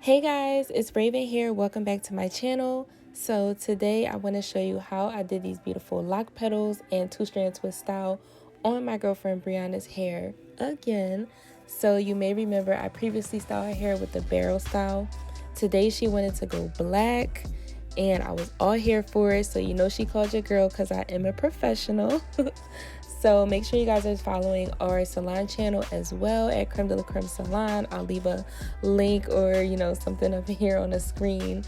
Hey guys, it's Raven here. Welcome back to my channel. So today I want to show you how I did these beautiful lock petals and two-strand twist style on my girlfriend Brianna's hair again. So you may remember I previously styled her hair with the barrel style. Today she wanted to go black and I was all here for it. So you know she called your girl because I am a professional. So make sure you guys are following our salon channel as well at Creme de la Creme Salon. I'll leave a link or, something up here on the screen.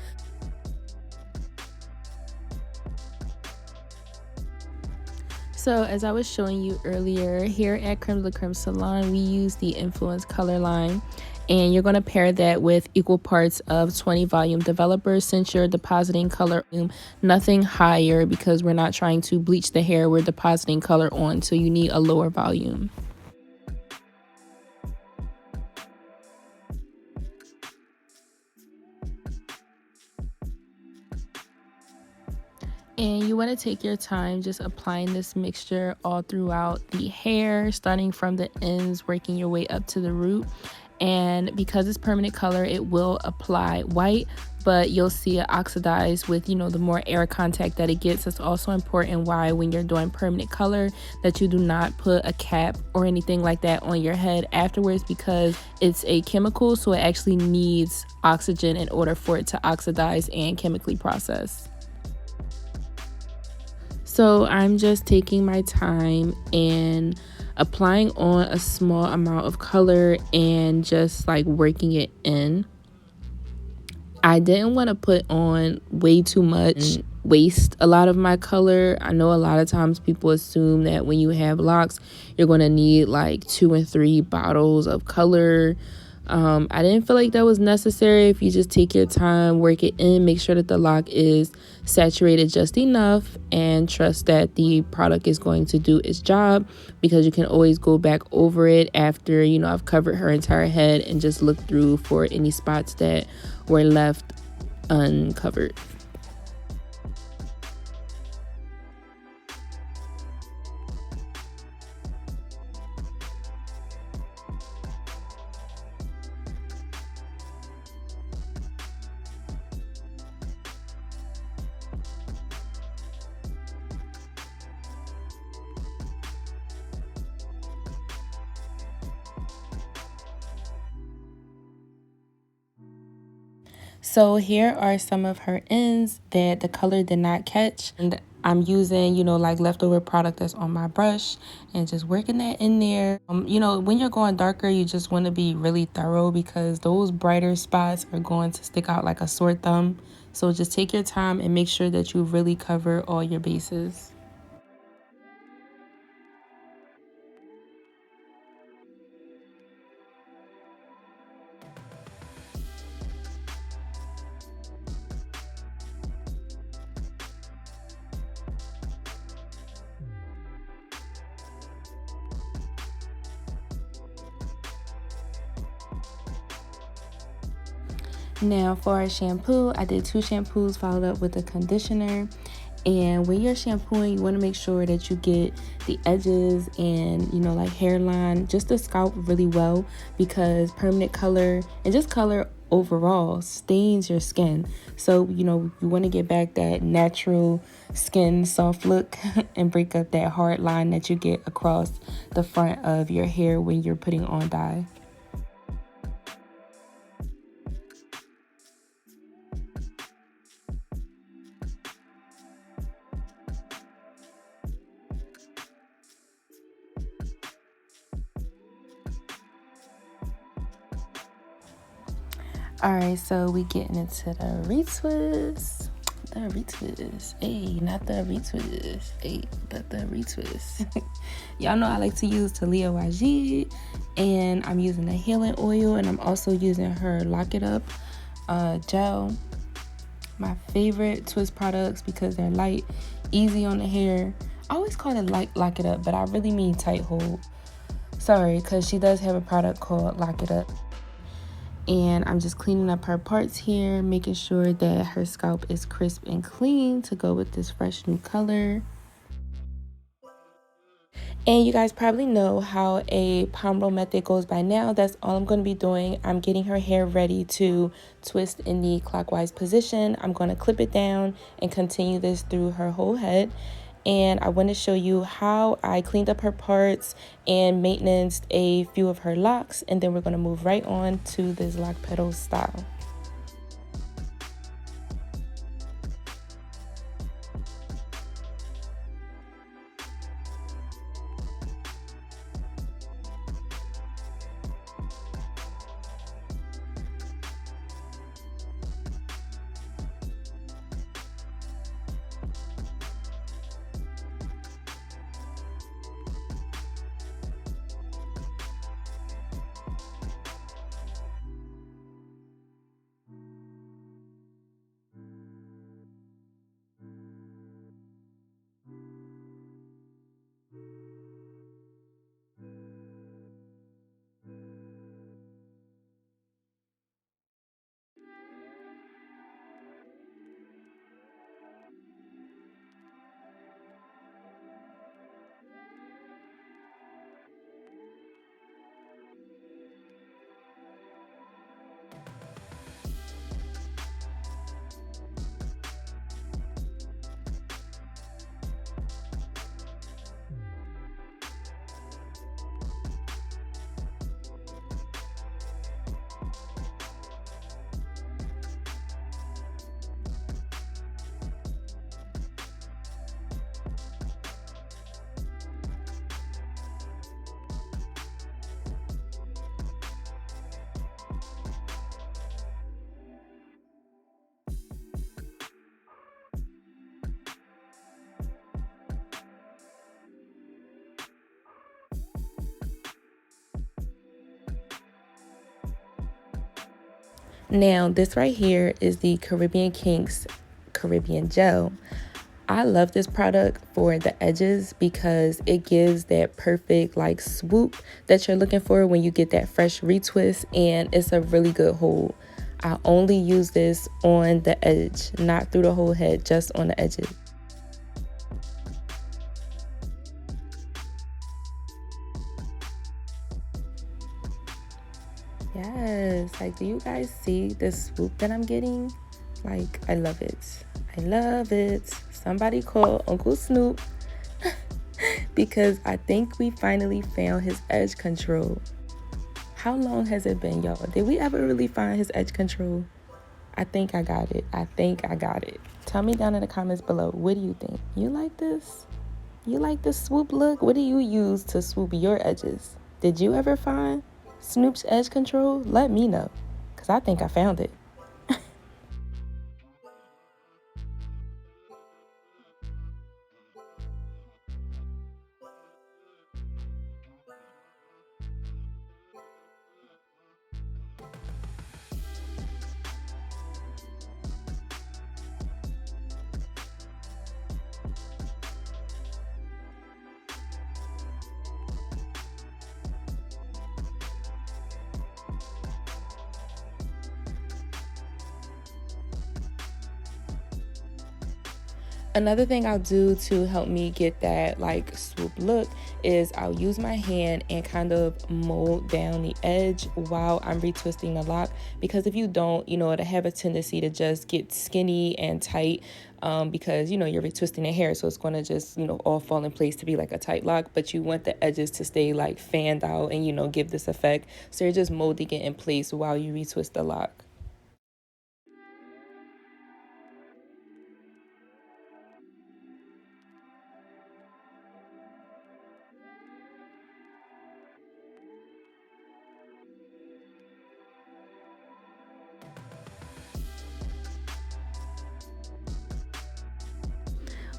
So as I was showing you earlier, here at Creme de la Creme Salon, we use the Influence color line. And you're going to pair that with equal parts of 20 volume developer since you're depositing color, nothing higher because we're not trying to bleach the hair, we're depositing color on, so you need a lower volume. And you want to take your time just applying this mixture all throughout the hair, starting from the ends, working your way up to the root. And because it's permanent color, it will apply white, but you'll see it oxidize with, the more air contact that it gets. It's also important why when you're doing permanent color that you do not put a cap or anything like that on your head afterwards, because it's a chemical, so it actually needs oxygen in order for it to oxidize and chemically process. So I'm just taking my time and applying on a small amount of color and just like working it in. I didn't want to put on way too much, waste a lot of my color. I know a lot of times people assume that when you have locks, you're going to need like 2 and 3 bottles of color. I didn't feel like that was necessary. If you just take your time, work it in, make sure that the lock is saturated just enough, and trust that the product is going to do its job, because you can always go back over it after, I've covered her entire head, and just look through for any spots that were left uncovered. So here are some of her ends that the color did not catch, and I'm using, like leftover product that's on my brush and just working that in there. When you're going darker, you just want to be really thorough because those brighter spots are going to stick out like a sore thumb. So just take your time and make sure that you really cover all your bases. Now for our shampoo, I did 2 shampoos followed up with a conditioner. And when you're shampooing, you want to make sure that you get the edges and, like hairline, just the scalp really well, because permanent color and just color overall stains your skin. So, you want to get back that natural skin soft look and break up that hard line that you get across the front of your hair when you're putting on dye. Alright, so we getting into the retwist. Hey, not the retwist. Hey, but the retwist. Y'all know I like to use Taliah wajiid, and I'm using the healing oil, and I'm also using her Lock It Up gel. My favorite twist products because they're light, easy on the hair. I always call it Lock It Up, but I really mean tight hold. Sorry, because she does have a product called Lock It Up. And I'm just cleaning up her parts here, making sure that her scalp is crisp and clean to go with this fresh new color. And you guys probably know how a palm roll method goes by now. That's all I'm going to be doing. I'm getting her hair ready to twist in the clockwise position. I'm going to clip it down and continue this through her whole head. And I want to show you how I cleaned up her parts and maintenanced a few of her locks. And then we're going to move right on to this lock petals style. Now, this right here is the Caribbean Kinks Caribbean Gel. I love this product for the edges because it gives that perfect like swoop that you're looking for when you get that fresh retwist, and it's a really good hold. I only use this on the edge, not through the whole head, just on the edges. Yes, like, do you guys see this swoop that I'm getting? Like, I love it. I love it. Somebody call Uncle Snoop because I think we finally found his edge control. How long has it been, y'all? Did we ever really find his edge control? I think I got it. I think I got it. Tell me down in the comments below. What do you think? You like this? You like this swoop look? What do you use to swoop your edges? Did you ever find Snoop's edge control? Let me know, because I think I found it. Another thing I'll do to help me get that like swoop look is I'll use my hand and kind of mold down the edge while I'm retwisting the lock, because if you don't, you know, it'll have a tendency to just get skinny and tight because, you know, you're retwisting the hair, so it's going to just, you know, all fall in place to be like a tight lock, but you want the edges to stay like fanned out and, you know, give this effect. So you're just molding it in place while you retwist the lock.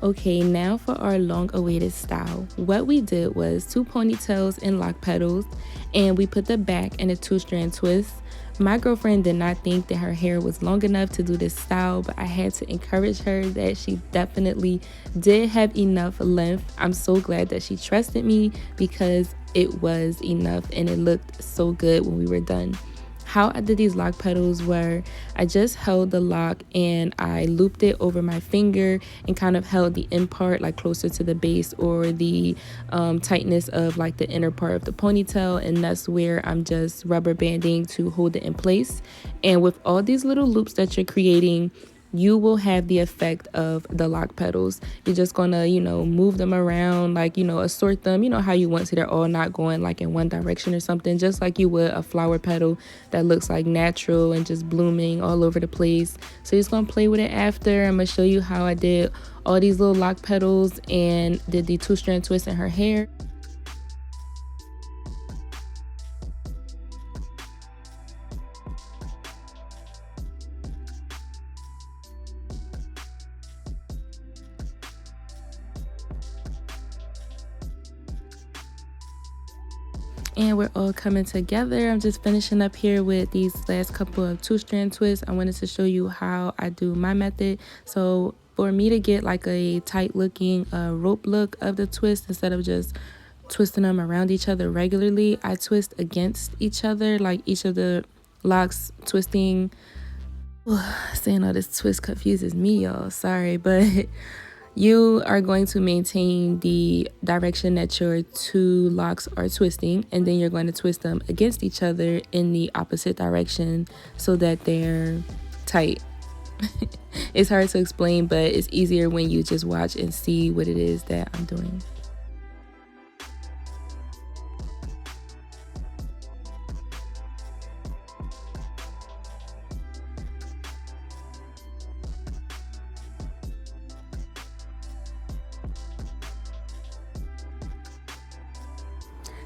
Okay, now for our long-awaited style. What we did was 2 ponytails and lock petals, and we put the back in a 2-strand twist. My girlfriend did not think that her hair was long enough to do this style, but I had to encourage her that she definitely did have enough length. I'm so glad that she trusted me because it was enough and it looked so good when we were done. How I did these lock petals were I just held the lock and I looped it over my finger and kind of held the end part like closer to the base or the tightness of like the inner part of the ponytail, and that's where I'm just rubber banding to hold it in place. And with all these little loops that you're creating, you will have the effect of the lock petals. You're just gonna, move them around, like, assort them, how you want, so they're all not going like in one direction or something, just like you would a flower petal that looks like natural and just blooming all over the place. So you're just gonna play with it after. I'm gonna show you how I did all these little lock petals and did the 2-strand twist in her hair. And we're all coming together. I'm just finishing up here with these last couple of 2-strand twists. I wanted to show you how I do my method. So for me to get like a tight looking rope look of the twist, instead of just twisting them around each other regularly, I twist against each other, like each of the locks twisting. Saying all this twist confuses me, y'all, sorry, but you are going to maintain the direction that your 2 locks are twisting, and then you're going to twist them against each other in the opposite direction so that they're tight. It's hard to explain, but it's easier when you just watch and see what it is that I'm doing.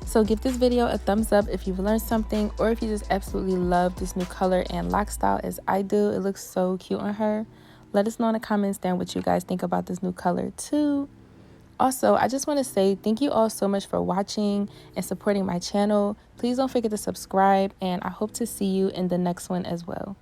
So give this video a thumbs up if you've learned something, or if you just absolutely love this new color and lock style as I do. It looks so cute on her. Let us know in the comments down what you guys think about this new color too. Also, I just want to say thank you all so much for watching and supporting my channel. Please don't forget to subscribe, and I hope to see you in the next one as well.